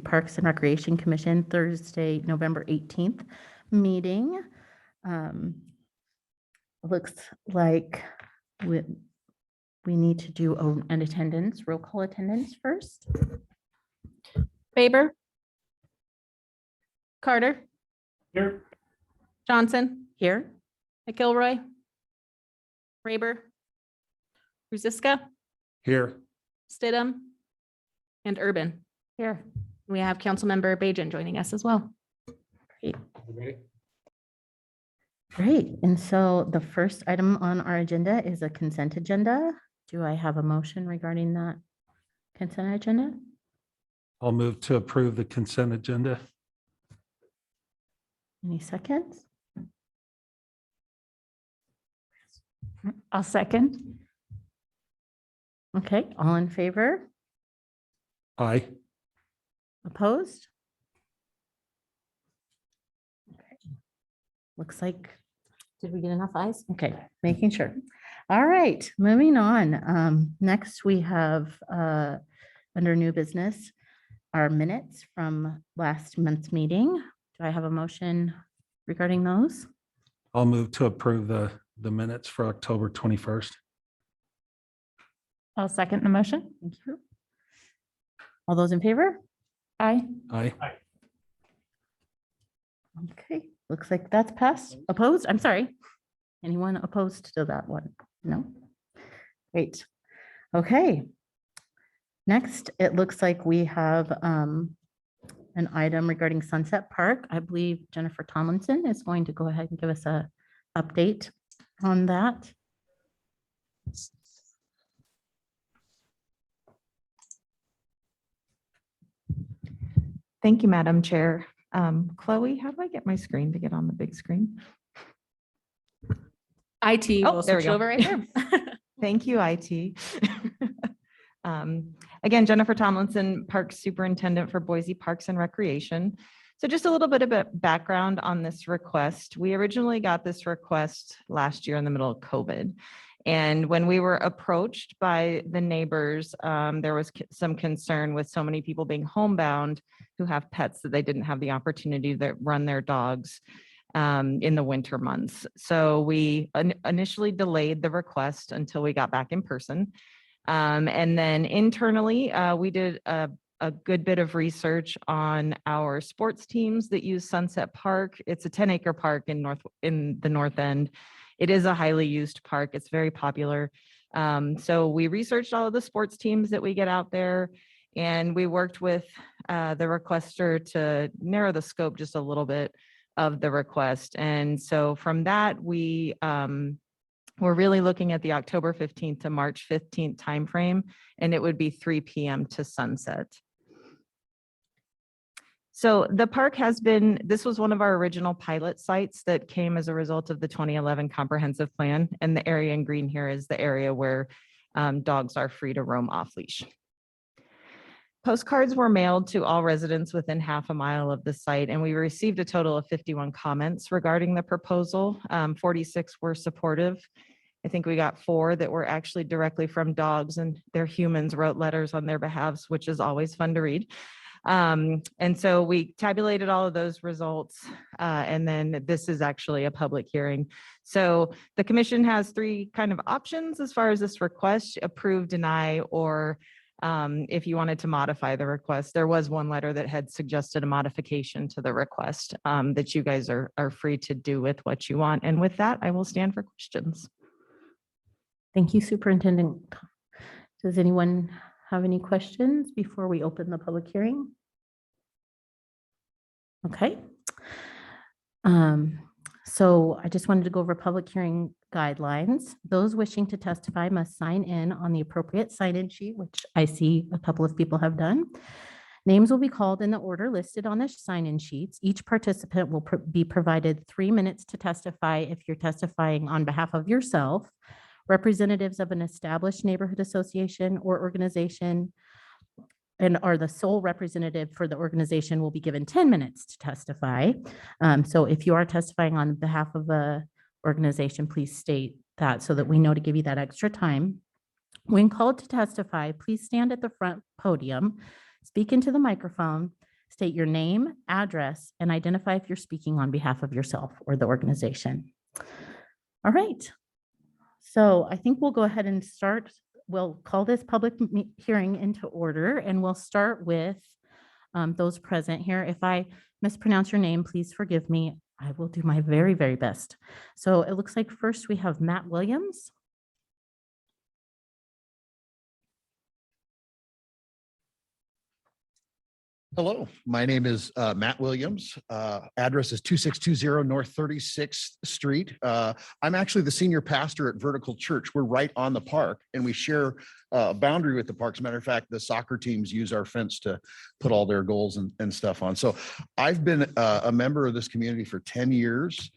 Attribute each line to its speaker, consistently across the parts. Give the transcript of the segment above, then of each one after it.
Speaker 1: Parks and Recreation Commission Thursday, November 18th meeting. Looks like we need to do an attendance, roll call attendance first.
Speaker 2: Faber, Carter,
Speaker 3: Here.
Speaker 2: Johnson,
Speaker 1: Here.
Speaker 2: McIlroy, Raber, Ruziska,
Speaker 3: Here.
Speaker 2: Stidham, and Urban.
Speaker 1: Here.
Speaker 2: We have Councilmember Bajan joining us as well.
Speaker 1: Great. Great. And so the first item on our agenda is a consent agenda. Do I have a motion regarding that consent agenda?
Speaker 3: I'll move to approve the consent agenda.
Speaker 1: Any seconds?
Speaker 4: I'll second.
Speaker 1: Okay, all in favor?
Speaker 3: Aye.
Speaker 1: Opposed? Okay. Looks like, did we get enough ayes? Okay, making sure. All right, moving on. Next we have under new business, our minutes from last month's meeting. Do I have a motion regarding those?
Speaker 3: I'll move to approve the minutes for October 21st.
Speaker 4: I'll second the motion.
Speaker 1: Thank you. All those in favor?
Speaker 4: Aye.
Speaker 3: Aye.
Speaker 1: Okay, looks like that's passed. Opposed? I'm sorry. Anyone opposed to that one? No? Great. Okay. Next, it looks like we have an item regarding Sunset Park. I believe Jennifer Tomlinson is going to go ahead and give us a update on that.
Speaker 5: Thank you, Madam Chair. Chloe, how do I get my screen to get on the big screen?
Speaker 2: IT
Speaker 5: Oh,
Speaker 2: will
Speaker 5: there we
Speaker 2: switch
Speaker 5: go.
Speaker 2: over right here.
Speaker 5: Thank you, IT. Again, Jennifer Tomlinson, Park Superintendent for Boise Parks and Recreation. So just a little bit of background on this request. We originally got this request last year in the middle of COVID. And when we were approached by the neighbors, there was some concern with so many people being homebound who have pets that they didn't have the opportunity to run their dogs in the winter months. So we initially delayed the request until we got back in person. And then internally, we did a good bit of research on our sports teams that use Sunset Park. It's a 10-acre park in the north end. It is a highly used park. It's very popular. So we researched all of the sports teams that we get out there, and we worked with the requester to narrow the scope just a little bit of the request. And so from that, we're really looking at the October 15th to March 15th timeframe, and it would be 3 p.m. to sunset. So the park this was one of our original pilot sites that came as a result of the 2011 comprehensive plan. And the area in green here is the area where dogs are free to roam off leash. Postcards were mailed to all residents within half a mile of the site, and we received a total of 51 comments regarding the proposal. 46 were supportive. I think we got 4 that were actually directly from dogs, and their humans wrote letters on their behalves, which is always fun to read. And so we tabulated all of those results, and then this is actually a public hearing. So the commission has 3 kind of options as far as this request: approve, deny, or if you wanted to modify the request. There was one letter that had suggested a modification to the request that you guys are free to do with what you want. And with that, I will stand for questions.
Speaker 1: Thank you, Superintendent. Does anyone have any questions before we open the public hearing? Okay. So I just wanted to go over public hearing guidelines. Those wishing to testify must sign in on the appropriate sign-in sheet, which I see a couple of people have done. Names will be called in the order listed on the sign-in sheets. Each participant will be provided 3 minutes to testify if you're testifying on behalf of yourself. Representatives of an established neighborhood association or organization and are the sole representative for the organization will be given 10 minutes to testify. So if you are testifying on behalf of the organization, please state that so that we know to give you that extra time. When called to testify, please stand at the front podium, speak into the microphone, State your name, address, and identify if you're speaking on behalf of yourself or the organization. All right. So I think we'll go ahead and start. We'll call this public hearing into order, and we'll start with those present here. If I mispronounce your name, please forgive me. I will do my very, very best. So it looks like first we have Matt Williams.
Speaker 6: Hello, my name is Matt Williams. Address is 2620 North 36th Street. I'm actually the senior pastor at Vertical Church. We're right on the park and we share a boundary with the park. As a matter of fact, the soccer teams use our fence to put all their goals and stuff on. So I've been a member of this community for 10 years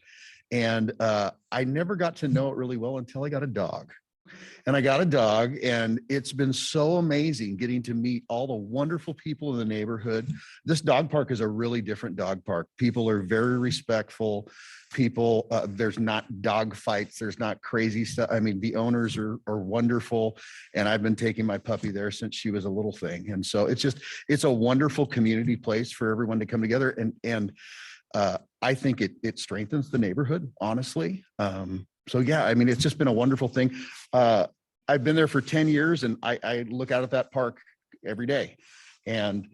Speaker 6: and I never got to know it really well until I got a dog. And I got a dog, and it's been so amazing getting to meet all the wonderful people in the neighborhood. This dog park is a really different dog park. People are very respectful. People, there's not dog fights. There's not crazy stuff. I mean, the owners are wonderful. And I've been taking my puppy there since she was a little thing. And so it's a wonderful community place for everyone to come together. And I think it strengthens the neighborhood, honestly. So yeah, I mean, it's just been a wonderful thing. I've been there for 10 years and I look out at that park every day and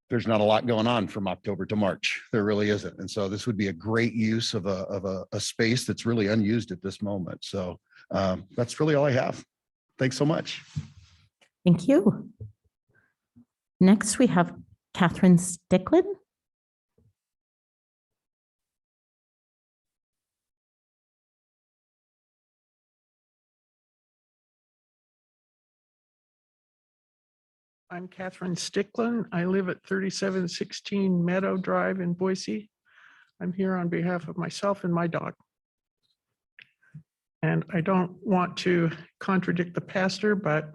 Speaker 6: there's not a lot going on from October to March. There really isn't. And so this would be a great use of a space that's really unused at this moment. So that's really all I have. Thanks so much.
Speaker 1: Thank you. Next, we have Catherine Sticklin.
Speaker 7: I'm Catherine Sticklin. I live at 3716 Meadow Drive in Boise. I'm here on behalf of myself and my dog. And I don't want to contradict the pastor, but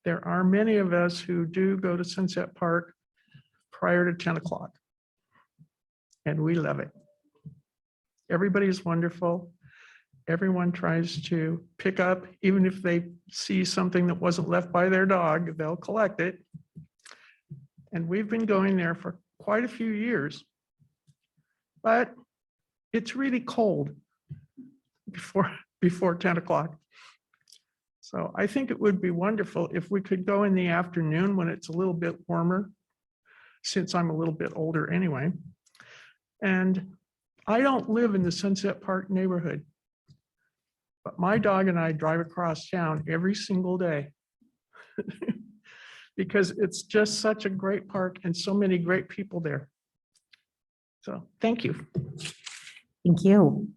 Speaker 7: there are many of us who do go to Sunset Park prior to 10 o'clock. And we love it. Everybody's wonderful. Everyone tries to pick up, even if they see something that wasn't left by their dog, they'll collect it. And we've been going there for quite a few years. But it's really cold before 10 o'clock. So I think it would be wonderful if we could go in the afternoon when it's a little bit warmer, since I'm a little bit older anyway. And I don't live in the Sunset Park neighborhood. But my dog and I drive across town every single day because it's just such a great park and so many great people there. So thank you.
Speaker 1: Thank you.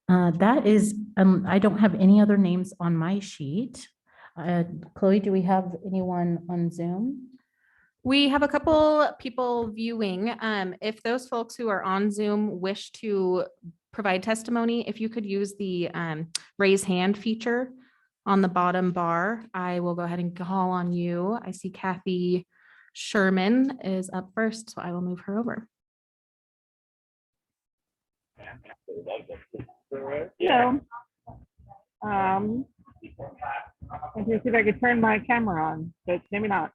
Speaker 1: That is, I don't have any other names on my sheet. Chloe, do we have anyone on Zoom?
Speaker 2: We have a couple people viewing. If those folks who are on Zoom wish to provide testimony, if you could use the raise hand feature on the bottom bar, I will go ahead and call on you. I see Kathy Sherman is up first, so I will move her over.
Speaker 8: Hello. I can see if I could turn my camera on, but maybe not.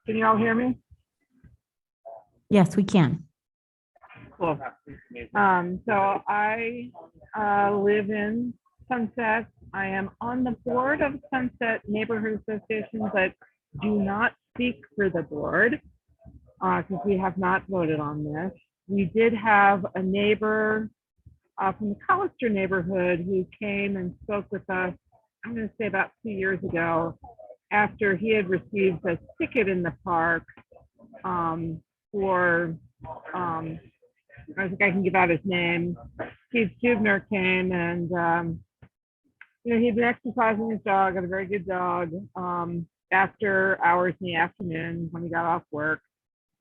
Speaker 8: Can you all hear me?
Speaker 1: Yes, we can.
Speaker 8: Cool. So I live in Sunset. I am on the board of Sunset Neighborhood Association, but do not speak for the board because we have not voted on this. We did have a neighbor from the Collister neighborhood who came and spoke with us, I'm going to say about 2 years ago, after he had received a ticket in the park for I think I can give out his name. Steve Jubner came and, he'd been exercising his dog, had a very good dog, after hours in the afternoon when he got off work,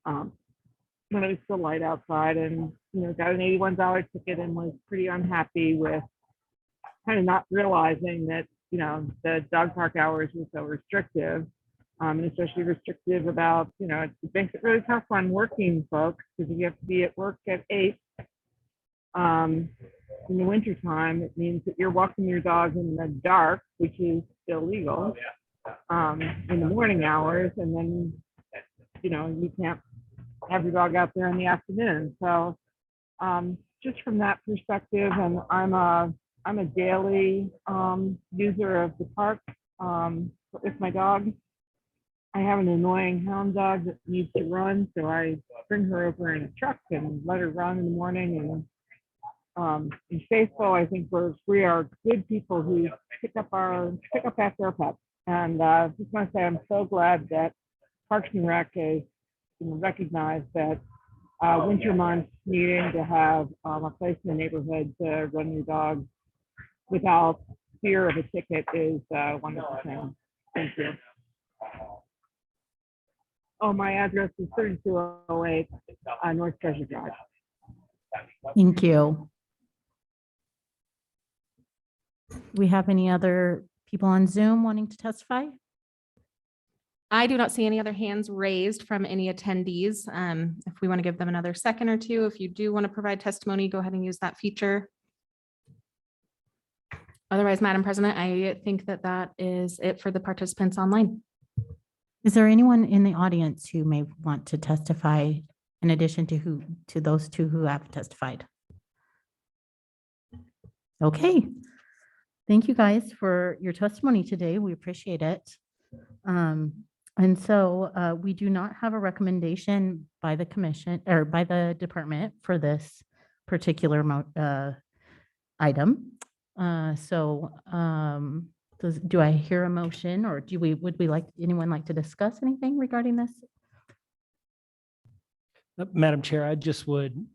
Speaker 8: when it was still light outside, and, got an $81 ticket and was pretty unhappy with kind of not realizing that, the dog park hours were so restrictive. And especially restrictive about, it makes it really tough on working folks because you have to be at work at 8. In the wintertime, it means that you're walking your dog in the dark, which is illegal, in the morning hours. And then, you can't have your dog out there in the afternoon. So just from that perspective, and I'm a daily user of the park with my dog. I have an annoying hound dog that needs to run, so I bring her over in a truck and let her run in the morning. And Faithful, I think we are good people who pick up after our pets. And just want to say I'm so glad that Parks and Rec has recognized that winter months needing to have a place in the neighborhood to run your dog without fear of a ticket is a wonderful thing. Thank you. Oh, my address is 3208 North Treasure Drive.
Speaker 1: Thank you. We have any other people on Zoom wanting to testify?
Speaker 2: I do not see any other hands raised from any attendees. If we want to give them another second or two, if you do want to provide testimony, go ahead and use that feature. Otherwise, Madam President, I think that is it for the participants online.
Speaker 1: Is there anyone in the audience who may want to testify in addition to those two who have testified? Okay. Thank you guys for your testimony today. We appreciate it. And so we do not have a recommendation by the commission or by the department for this particular item. Do I hear a motion, or would anyone like to discuss anything regarding this?
Speaker 9: Madam Chair, I just would,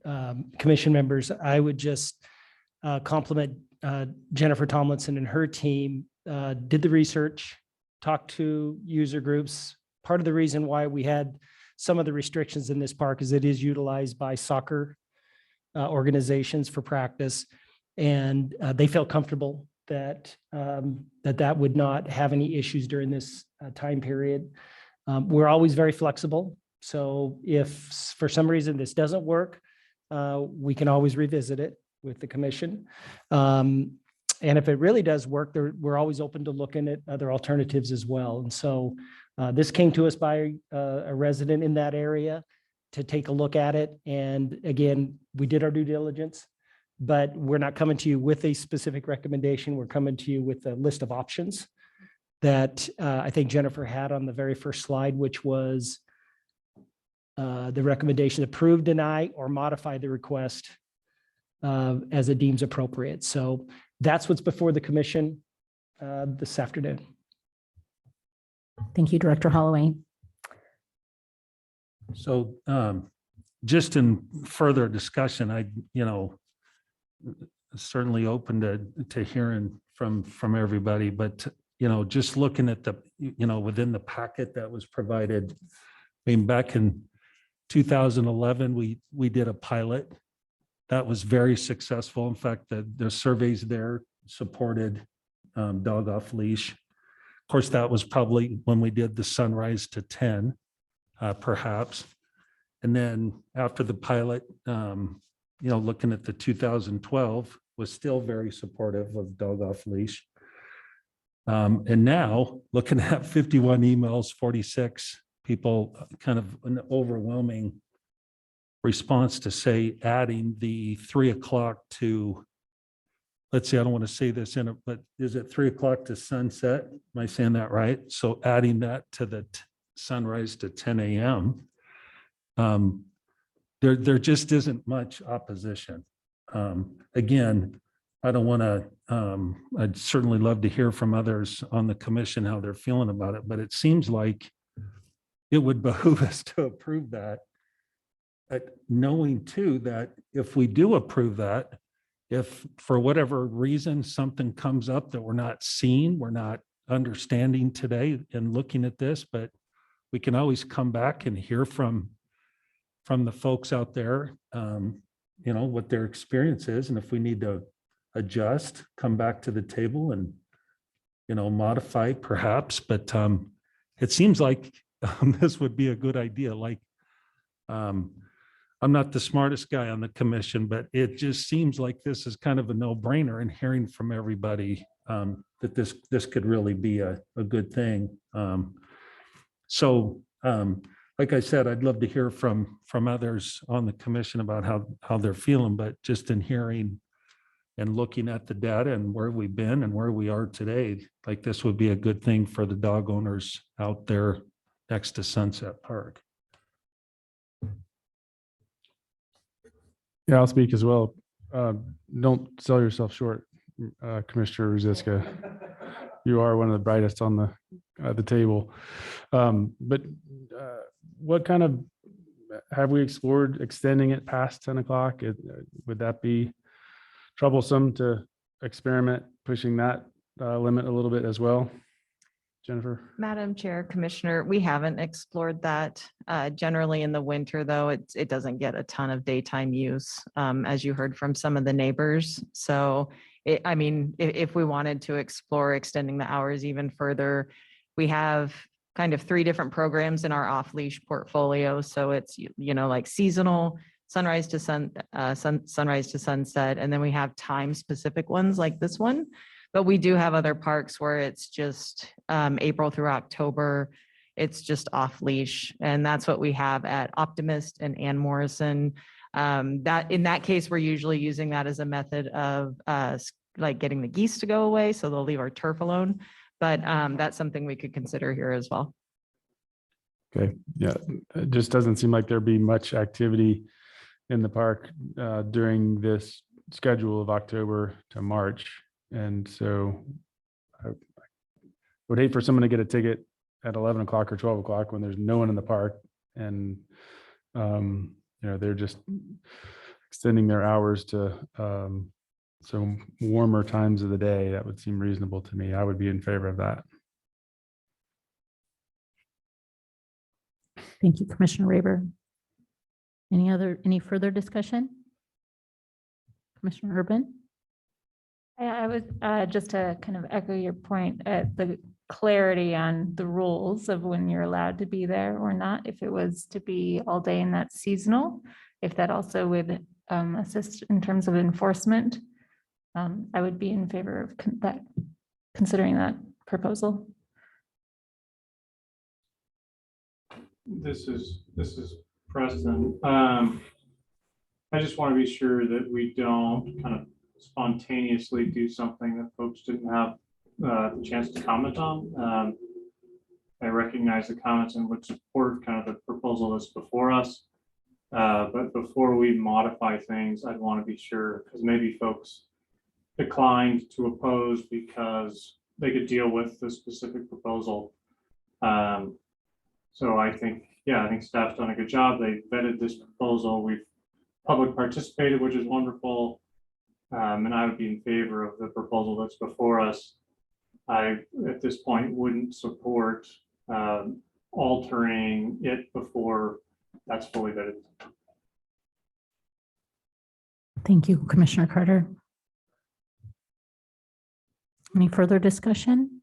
Speaker 9: commission members, I would just compliment Jennifer Tomlinson and her team, did the research, talked to user groups. Part of the reason why we had some of the restrictions in this park is it is utilized by soccer organizations for practice. And they felt comfortable that that would not have any issues during this time period. We're always very flexible. So if for some reason this doesn't work, we can always revisit it with the commission. And if it really does work, we're always open to looking at other alternatives as well. And so this came to us by a resident in that area to take a look at it. And again, we did our due diligence, but we're not coming to you with a specific recommendation. We're coming to you with a list of options that I think Jennifer had on the very first slide, which was the recommendation: approve, deny, or modify the request as it deems appropriate. So that's what's before the commission this afternoon.
Speaker 1: Thank you, Director Holloway.
Speaker 3: So just in further discussion, I, certainly open to hearing from everybody, but, just looking at the, within the packet that was provided, I mean, back in 2011, we did a pilot that was very successful. In fact, the surveys there supported dog off leash. Of course, that was probably when we did the sunrise to 10, perhaps. And then after the pilot, looking at the 2012 was still very supportive of dog off leash. And now looking at 51 emails, 46 people, kind of an overwhelming response to say adding the 3 o'clock to, let's see, I don't want to say this in it, but is it 3 o'clock to sunset? Am I saying that right? So adding that to the sunrise to 10 a.m. There just isn't much opposition. Again, I don't want to, I'd certainly love to hear from others on the commission how they're feeling about it, but it seems like it would behoove us to approve that. Knowing too that if we do approve that, if for whatever reason something comes up that we're not seeing, we're not understanding today and looking at this, but we can always come back and hear from the folks out there, what their experience is. And if we need to adjust, come back to the table and, modify perhaps, but it seems like this would be a good idea. Like, I'm not the smartest guy on the commission, but it just seems like this is kind of a no-brainer, and hearing from everybody that this could really be a good thing. So like I said, I'd love to hear from others on the commission about how they're feeling, but just in hearing and looking at the data and where we've been and where we are today, like this would be a good thing for the dog owners out there next to Sunset Park.
Speaker 10: Yeah, I'll speak as well. Don't sell yourself short, Commissioner Ruzicka. You are one of the brightest on the table. But what kind of, have we explored extending it past 10 o'clock? Would that be troublesome to experiment pushing that limit a little bit as well? Jennifer?
Speaker 5: Madam Chair, Commissioner, we haven't explored that. Generally in the winter, though, it doesn't get a ton of daytime use, as you heard from some of the neighbors. So, I mean, if we wanted to explore extending the hours even further, we have kind of 3 different programs in our off-leash portfolio. So it's, like seasonal, sunrise to sunrise to sunset, and then we have time-specific ones like this one. But we do have other parks where it's just April through October, it's just off leash. And that's what we have at Optimist and Ann Morrison. That in that case, we're usually using that as a method of like getting the geese to go away. So they'll leave our turf alone. But that's something we could consider here as well.
Speaker 10: Okay, yeah, it just doesn't seem like there'd be much activity in the park during this schedule of October to March. And so I would hate for someone to get a ticket at 11 o'clock or 12 o'clock when there's no one in the park and, they're just extending their hours to some warmer times of the day. That would seem reasonable to me. I would be in favor of that.
Speaker 1: Thank you, Commissioner Raber. Any further discussion? Commissioner Urban?
Speaker 4: I was just to kind of echo your point, the clarity on the rules of when you're allowed to be there or not. If it was to be all day and that's seasonal, if that also would assist in terms of enforcement, I would be in favor of considering that proposal.
Speaker 11: This is Preston. I just want to be sure that we don't kind of spontaneously do something that folks didn't have the chance to comment on. I recognize the comments and would support kind of the proposal that's before us. But before we modify things, I'd want to be sure, because maybe folks declined to oppose because they could deal with the specific proposal. So I think staff's done a good job. They vetted this proposal. We've public participated, which is wonderful. And I would be in favor of the proposal that's before us. I, at this point, wouldn't support altering it before that's fully vetted.
Speaker 1: Thank you, Commissioner Carter. Any further discussion?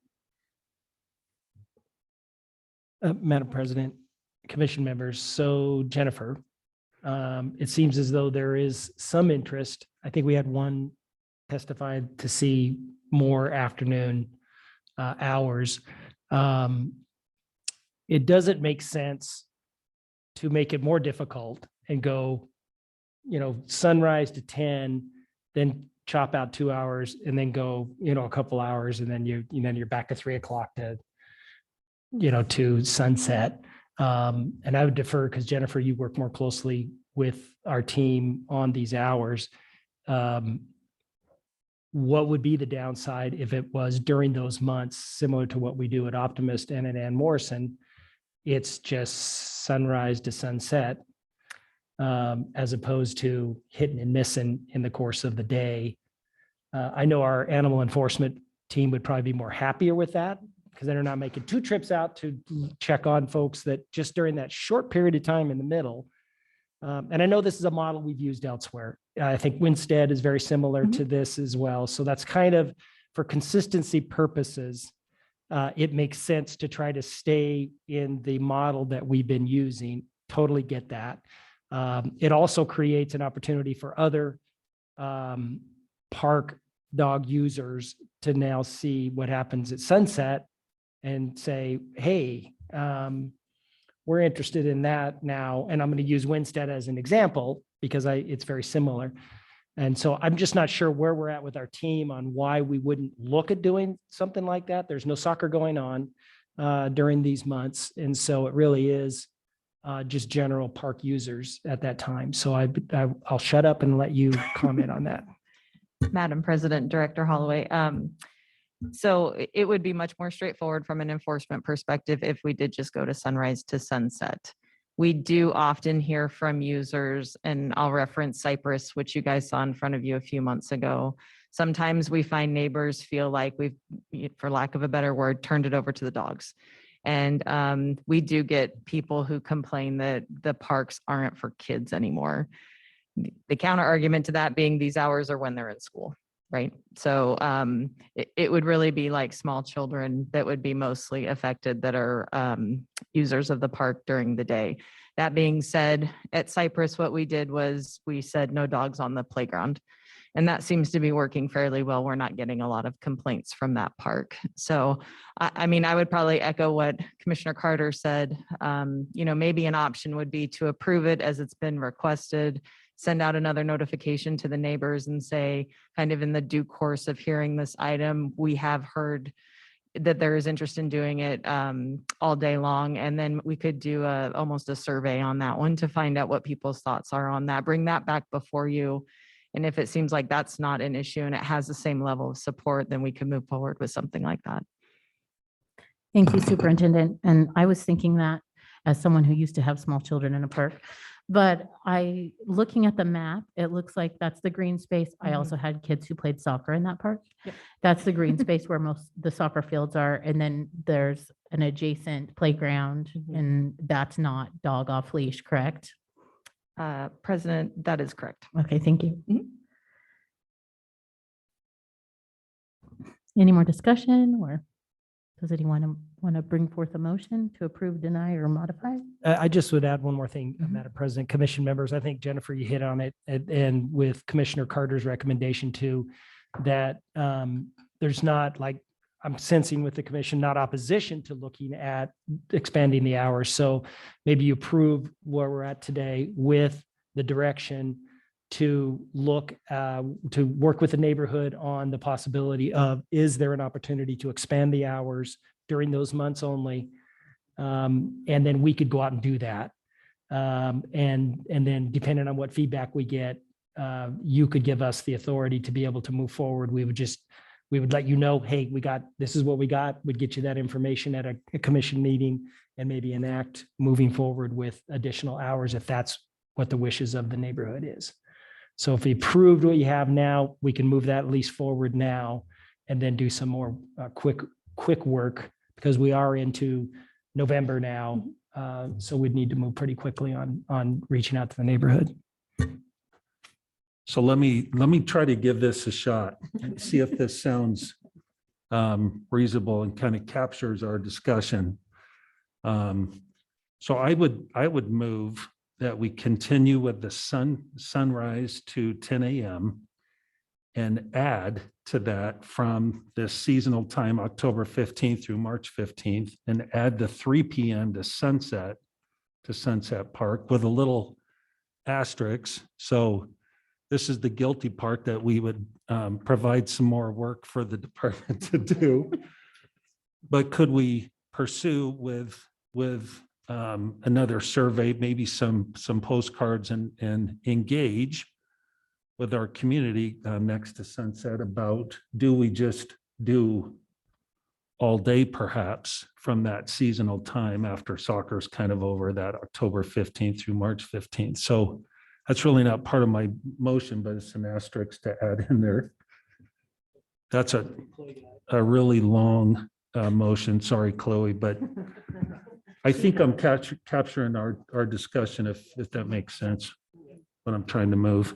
Speaker 9: Madam President, Commission members, so Jennifer, it seems as though there is some interest. I think we had one testified to see more afternoon hours. It doesn't make sense to make it more difficult and go, sunrise to 10, then chop out 2 hours and then go, a couple hours, and then you're back at 3 o'clock to sunset. And I would defer, because Jennifer, you work more closely with our team on these hours. What would be the downside if it was during those months, similar to what we do at Optimist and at Ann Morrison? It's just sunrise to sunset, as opposed to hitting and missing in the course of the day. I know our animal enforcement team would probably be more happier with that, because they're not making 2 trips out to check on folks that just during that short period of time in the middle. And I know this is a model we've used elsewhere. I think Winstead is very similar to this as well. So that's kind of, for consistency purposes, it makes sense to try to stay in the model that we've been using. Totally get that. It also creates an opportunity for other park dog users to now see what happens at sunset and say, hey, we're interested in that now. And I'm going to use Winstead as an example because it's very similar. And so I'm just not sure where we're at with our team on why we wouldn't look at doing something like that. There's no soccer going on during these months. And so it really is just general park users at that time. So I'll shut up and let you comment on that.
Speaker 5: Madam President, Director Holloway. So it would be much more straightforward from an enforcement perspective if we did just go to sunrise to sunset. We do often hear from users, and I'll reference Cypress, which you guys saw in front of you a few months ago. Sometimes we find neighbors feel like we've, for lack of a better word, turned it over to the dogs. And we do get people who complain that the parks aren't for kids anymore. The counter argument to that being these hours are when they're in school, right? So it would really be like small children that would be mostly affected that are users of the park during the day. That being said, at Cypress, what we did was we said no dogs on the playground. And that seems to be working fairly well. We're not getting a lot of complaints from that park. So, I mean, I would probably echo what Commissioner Carter said. Maybe an option would be to approve it as it's been requested, send out another notification to the neighbors and say, kind of in the due course of hearing this item, we have heard that there is interest in doing it all day long. And then we could do almost a survey on that one to find out what people's thoughts are on that, bring that back before you. And if it seems like that's not an issue and it has the same level of support, then we can move forward with something like that.
Speaker 1: Thank you, Superintendent. And I was thinking that as someone who used to have small children in a park, but looking at the map, it looks like that's the green space. I also had kids who played soccer in that park.
Speaker 2: Yep.
Speaker 1: That's the green space where most the soccer fields are. And then there's an adjacent playground and that's not dog off leash, correct?
Speaker 5: President, that is correct.
Speaker 1: Okay, thank you. Any more discussion, or does anyone want to bring forth a motion to approve, deny, or modify?
Speaker 9: I just would add one more thing, Madam President, Commission members. I think Jennifer, you hit on it, and with Commissioner Carter's recommendation too, that there's not, like, I'm sensing with the commission, not opposition to looking at expanding the hours. So maybe you approve where we're at today with the direction to look, to work with the neighborhood on the possibility of, is there an opportunity to expand the hours during those months only? And then we could go out and do that. And then depending on what feedback we get, you could give us the authority to be able to move forward. We would let you know, hey, this is what we got. We'd get you that information at a commission meeting and maybe enact moving forward with additional hours if that's what the wishes of the neighborhood is. So if we approved what you have now, we can move that at least forward now and then do some more quick work, because we are into November now. So we'd need to move pretty quickly on reaching out to the neighborhood.
Speaker 3: So let me try to give this a shot and see if this sounds reasonable and kind of captures our discussion. So I would move that we continue with the sunrise to 10 a.m. and add to that from this seasonal time, October 15th through March 15th, and add the 3 p.m. to Sunset Park with a little asterisk. So this is the guilty part, that we would provide some more work for the department to do. But could we pursue with another survey, maybe some postcards, and engage with our community next to Sunset about, do we just do all day perhaps from that seasonal time after soccer's kind of over, that October 15th through March 15th. So that's really not part of my motion, but it's an asterisk to add in there. That's a really long motion. Sorry, Chloe, but I think I'm capturing our discussion, if that makes sense, what I'm trying to move.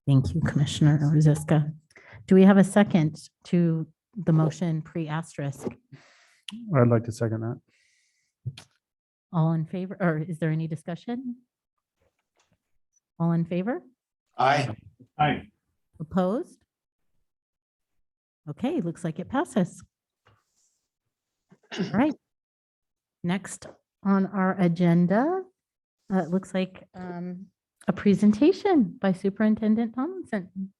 Speaker 1: Thank you, Commissioner Rosiska. Do we have a second to the motion pre-asterisk?
Speaker 10: I'd like to second that.
Speaker 1: All in favor, or is there any discussion? All in favor?
Speaker 6: Aye.
Speaker 11: Aye.
Speaker 1: Opposed? Okay, looks like it passes. All right. Next on our agenda, it looks like a presentation by Superintendent Tomlinson.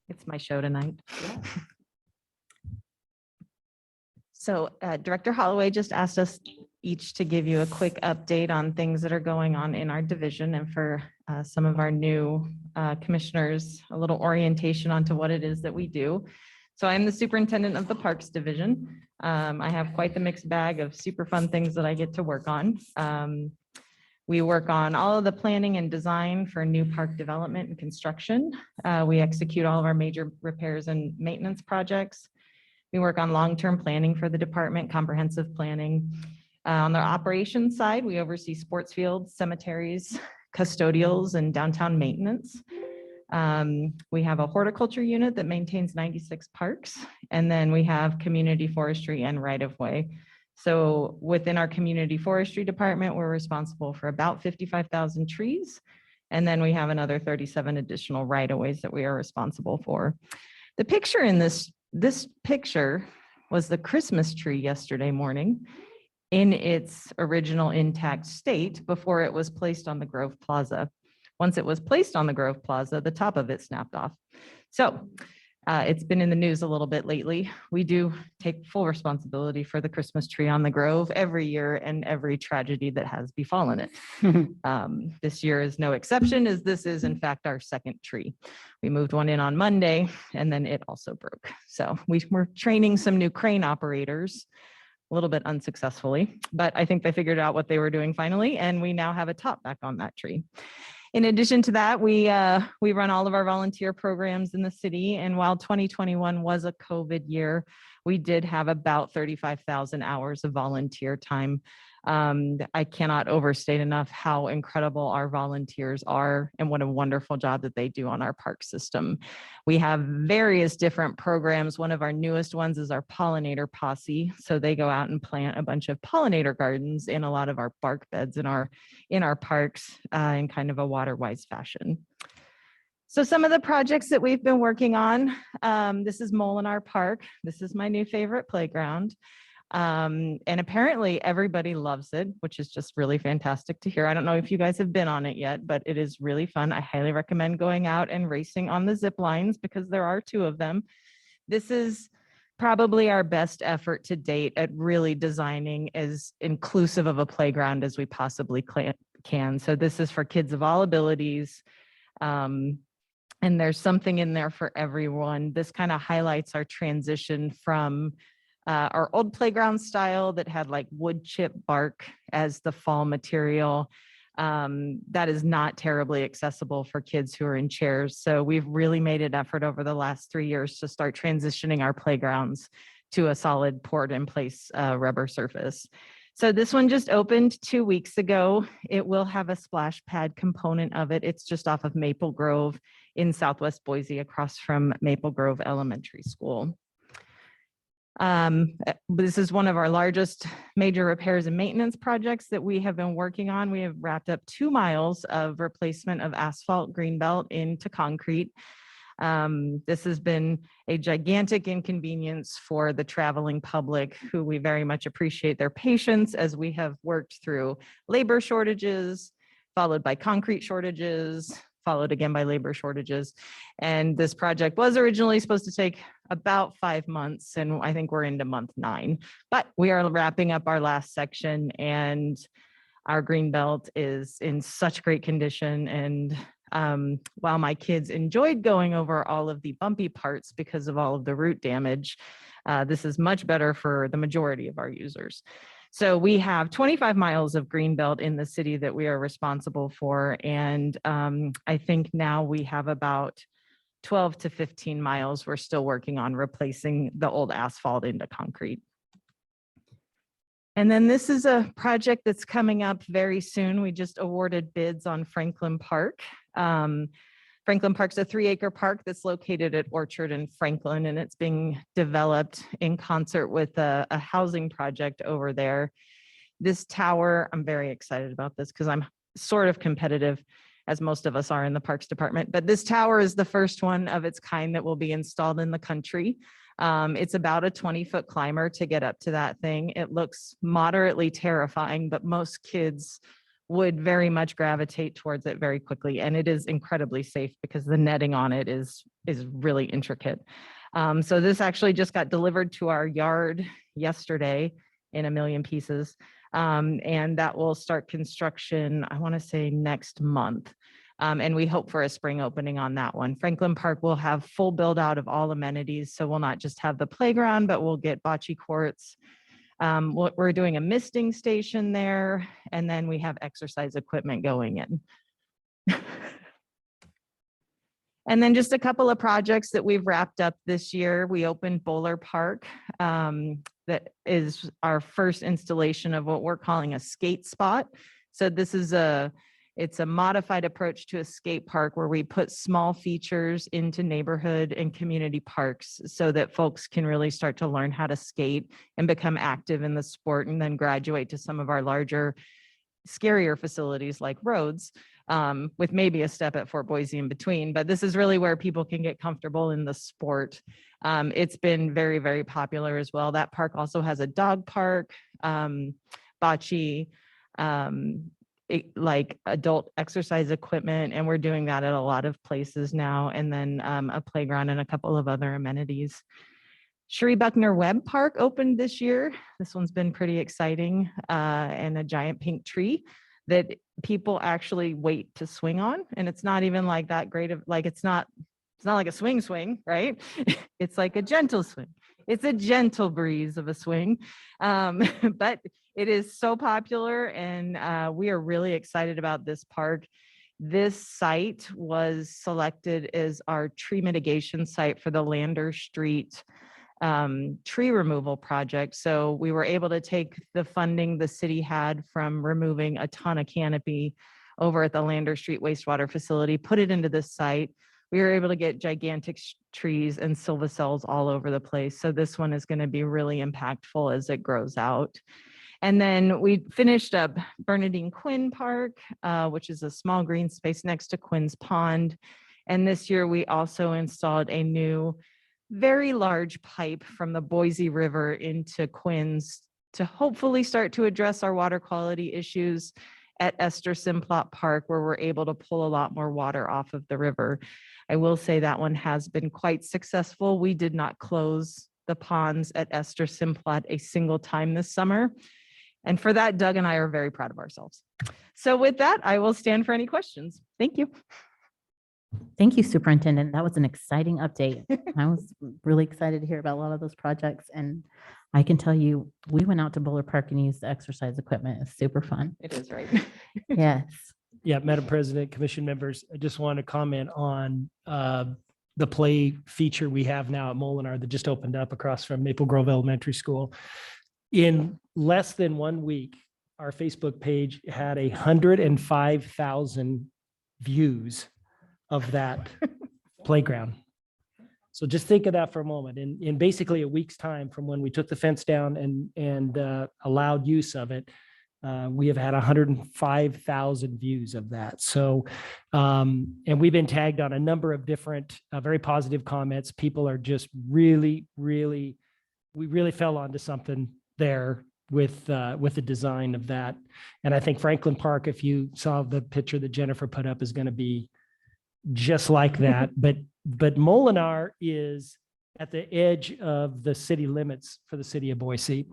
Speaker 5: It's my show tonight. So Director Holloway just asked us each to give you a quick update on things that are going on in our division, and for some of our new commissioners, a little orientation onto what it is that we do. So I'm the superintendent of the Parks Division. I have quite the mixed bag of super fun things that I get to work on. We work on all of the planning and design for new park development and construction. We execute all of our major repairs and maintenance projects. We work on long-term planning for the department, comprehensive planning. On the operations side, we oversee sports fields, cemeteries, custodials, and downtown maintenance. We have a horticulture unit that maintains 96 parks, and then we have community forestry and right-of-way. So within our community forestry department, we're responsible for about 55,000 trees. And then we have another 37 additional right-of-ways that we are responsible for. The picture in this picture was the Christmas tree yesterday morning in its original intact state before it was placed on the Grove Plaza. Once it was placed on the Grove Plaza, the top of it snapped off. So it's been in the news a little bit lately. We do take full responsibility for the Christmas tree on the Grove every year and every tragedy that has befallen it. This year is no exception, as this is in fact our second tree. We moved one in on Monday and then it also broke. So we were training some new crane operators, a little bit unsuccessfully, but I think they figured out what they were doing finally, and we now have a top back on that tree. In addition to that, we run all of our volunteer programs in the city. And while 2021 was a COVID year, we did have about 35,000 hours of volunteer time. I cannot overstate enough how incredible our volunteers are and what a wonderful job that they do on our park system. We have various different programs. One of our newest ones is our pollinator posse. So they go out and plant a bunch of pollinator gardens in a lot of our bark beds in our parks in kind of a water-wise fashion. So some of the projects that we've been working on, this is Molinar Park. This is my new favorite playground. And apparently everybody loves it, which is just really fantastic to hear. I don't know if you guys have been on it yet, but it is really fun. I highly recommend going out and racing on the zip lines because there are 2 of them. This is probably our best effort to date at really designing as inclusive of a playground as we possibly can. So this is for kids of all abilities. And there's something in there for everyone. This kind of highlights our transition from our old playground style that had like wood chip bark as the fall material. That is not terribly accessible for kids who are in chairs. So we've really made an effort over the last 3 years to start transitioning our playgrounds to a solid poured in place rubber surface. So this one just opened 2 weeks ago. It will have a splash pad component of it. It's just off of Maple Grove in Southwest Boise, across from Maple Grove Elementary School. This is one of our largest major repairs and maintenance projects that we have been working on. We have wrapped up 2 miles of replacement of asphalt greenbelt into concrete. This has been a gigantic inconvenience for the traveling public, who we very much appreciate their patience as we have worked through labor shortages, followed by concrete shortages, followed again by labor shortages. And this project was originally supposed to take about 5 months, and I think we're into month 9. But we are wrapping up our last section, and our green belt is in such great condition. And while my kids enjoyed going over all of the bumpy parts because of all of the root damage, this is much better for the majority of our users. So we have 25 miles of greenbelt in the city that we are responsible for. And I think now we have about 12 to 15 miles. We're still working on replacing the old asphalt into concrete. And then this is a project that's coming up very soon. We just awarded bids on Franklin Park. Franklin Park's a 3-acre park that's located at Orchard and Franklin, and it's being developed in concert with a housing project over there. This tower, I'm very excited about this because I'm sort of competitive, as most of us are in the Parks Department, but this tower is the first one of its kind that will be installed in the country. It's about a 20-foot climber to get up to that thing. It looks moderately terrifying, but most kids would very much gravitate towards it very quickly. And it is incredibly safe because the netting on it is really intricate. So this actually just got delivered to our yard yesterday in a million pieces. And that will start construction, I want to say next month. And we hope for a spring opening on that one. Franklin Park will have full build out of all amenities. So we'll not just have the playground, but we'll get bocce courts. We're doing a misting station there, and then we have exercise equipment going in. And then just a couple of projects that we've wrapped up this year. We opened Bowler Park. That is our first installation of what we're calling a skate spot. So this is it's a modified approach to a skate park where we put small features into neighborhood and community parks so that folks can really start to learn how to skate and become active in the sport, and then graduate to some of our larger, scarier facilities like roads, with maybe a step at Fort Boise in between. But this is really where people can get comfortable in the sport. It's been very, very popular as well. That park also has a dog park, bocce, like adult exercise equipment, and we're doing that at a lot of places now, and then a playground and a couple of other amenities. Sheree Buckner Webb Park opened this year. This one's been pretty exciting, and a giant pink tree that people actually wait to swing on, and it's not even like that great of, like, it's not like a swing, right? It's like a gentle swing. It's a gentle breeze of a swing, but it is so popular, and we are really excited about this park. This site was selected as our tree mitigation site for the Lander Street tree removal project. So we were able to take the funding the city had from removing a ton of canopy over at the Lander Street wastewater facility, put it into this site. We were able to get gigantic trees and silvicels all over the place. So this one is going to be really impactful as it grows out. And then we finished up Bernadine Quinn Park, which is a small green space next to Quinn's Pond. And this year we also installed a new, very large pipe from the Boise River into Quinn's to hopefully start to address our water quality issues at Esther Simplot Park, where we're able to pull a lot more water off of the river. I will say that one has been quite successful. We did not close the ponds at Esther Simplot a single time this summer. And for that, Doug and I are very proud of ourselves. So with that, I will stand for any questions. Thank you.
Speaker 1: Thank you, Superintendent. That was an exciting update. I was really excited to hear about a lot of those projects. And I can tell you, we went out to Bowler Park and used the exercise equipment. It's super fun.
Speaker 5: It is, right?
Speaker 1: Yes.
Speaker 9: Yeah, Madam President, Commission members, I just want to comment on the play feature we have now at Molinar that just opened up across from Maple Grove Elementary School. In less than 1 week, our Facebook page had 105,000 views of that playground. So just think of that for a moment. In basically a week's time from when we took the fence down and allowed use of it, we have had 105,000 views of that. So, and we've been tagged on a number of different very positive comments. People are just we really fell onto something there with the design of that. And I think Franklin Park, if you saw the picture that Jennifer put up, is going to be just like that. But Molinar is at the edge of the city limits for the city of Boise.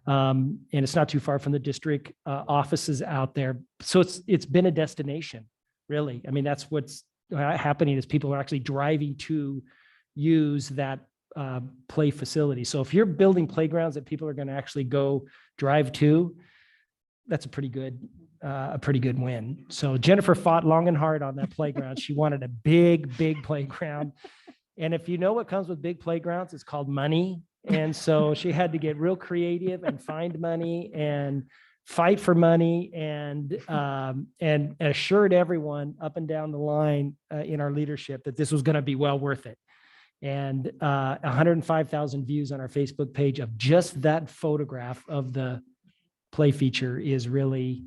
Speaker 9: And it's not too far from the district offices out there. So it's been a destination, really. I mean, that's what's happening is people are actually driving to use that play facility. So if you're building playgrounds that people are going to actually go drive to, that's a pretty good win. So Jennifer fought long and hard on that playground. She wanted a big playground. And if you know what comes with big playgrounds, it's called money. And so she had to get real creative and find money and fight for money and assured everyone up and down the line in our leadership that this was going to be well worth it. And 105,000 views on our Facebook page of just that photograph of the play feature is really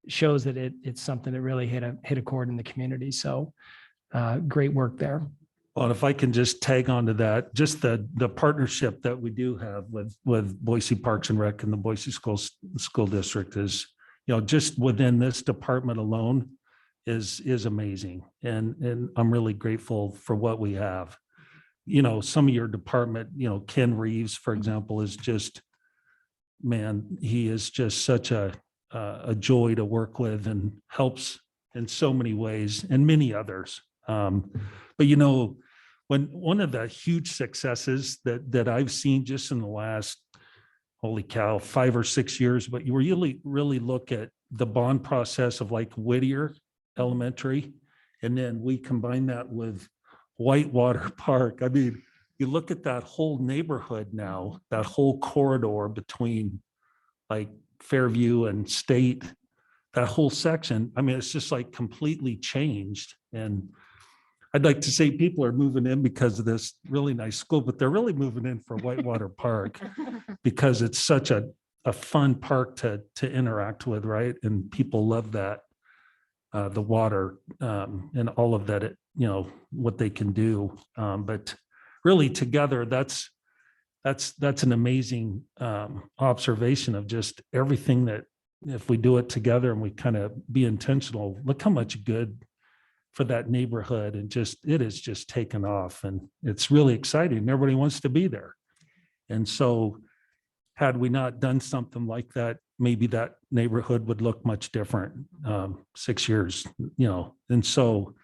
Speaker 9: shows that it's something that really hit a chord in the community. So great work there.
Speaker 3: Well, if I can just tag on to that, just the partnership that we do have with Boise Parks and Rec and the Boise School District is, just within this department alone is amazing. And I'm really grateful for what we have. Some of your department, Ken Reeves, for example, is just, man, he is just such a joy to work with and helps in so many ways and many others. But when one of the huge successes that I've seen just in the last, holy cow, 5 or 6 years, but you really look at the bond process of like Whittier Elementary, and then we combine that with Whitewater Park. I mean, you look at that whole neighborhood now, that whole corridor between like Fairview and State, that whole section. I mean, it's just like completely changed. And I'd like to say people are moving in because of this really nice school, but they're really moving in for Whitewater Park because it's such a fun park to interact with, right? And people love that, the water and all of that, what they can do. But really together, that's an amazing observation of just everything that if we do it together and we kind of be intentional, look how much good for that neighborhood, and it has just taken off, and it's really exciting. Everybody wants to be there. And so had we not done something like that, maybe that neighborhood would look much different 6 years, And so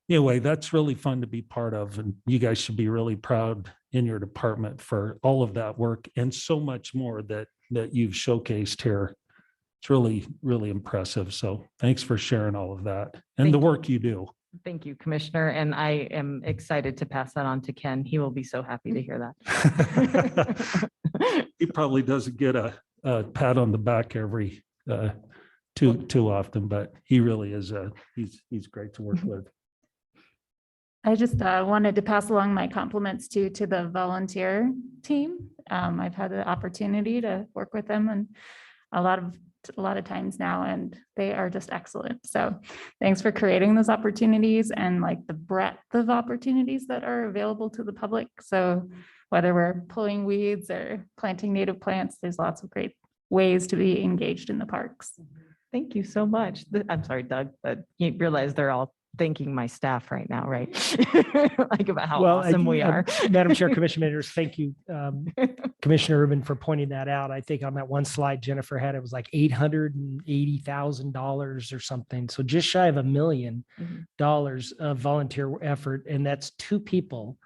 Speaker 3: anyway, that's really fun to be part of. And you guys should be really proud in your department for all of that work and so much more that you've showcased here. It's really, really impressive. So thanks for sharing all of that and
Speaker 5: Thank
Speaker 3: the
Speaker 5: you.
Speaker 3: work you do.
Speaker 5: Thank you, Commissioner. And I am excited to pass that on to Ken. He will be so happy to hear that.
Speaker 3: He probably doesn't get a pat on the back every too often, but he really is he's great to work with.
Speaker 4: I just wanted to pass along my compliments to the volunteer team. I've had the opportunity to work with them and a lot of times now, and they are just excellent. So thanks for creating those opportunities and like the breadth of opportunities that are available to the public. So whether we're pulling weeds or planting native plants, there's lots of great ways to be engaged in the parks.
Speaker 5: Thank you so much. I'm sorry, Doug, but you realize they're all thanking my staff right now, right? Like about how awesome we are.
Speaker 9: Madam Chair, Commission members, thank you, Commissioner Urban, for pointing that out. I think on that one slide Jennifer had, it was like $880,000 or something. So just shy of $1 million of volunteer effort. And that's 2 people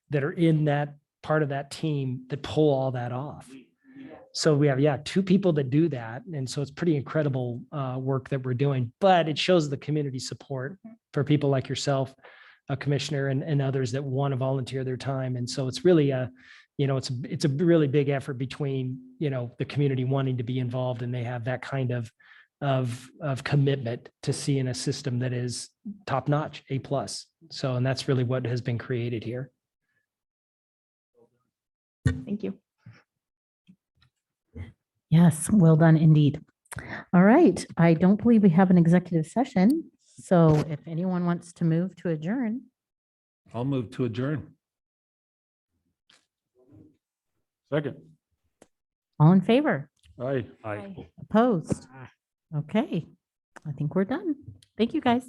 Speaker 9: that are in that part of that team that pull all that off. So we have, 2 people that do that. And so it's pretty incredible work that we're doing, but it shows the community support for people like yourself, Commissioner, and others that want to volunteer their time. And so it's really it's a really big effort between, the community wanting to be involved, and they have that kind of commitment to seeing a system that is top notch, A+. So, and that's really what has been created here.
Speaker 5: Thank you.
Speaker 1: Yes, well done indeed. All right, I don't believe we have an executive session. So if anyone wants to move to adjourn,
Speaker 3: I'll move to adjourn.
Speaker 10: Second.
Speaker 1: all in favor?
Speaker 10: Aye.
Speaker 3: Aye.
Speaker 1: Opposed? Okay, I think we're done. Thank you, guys.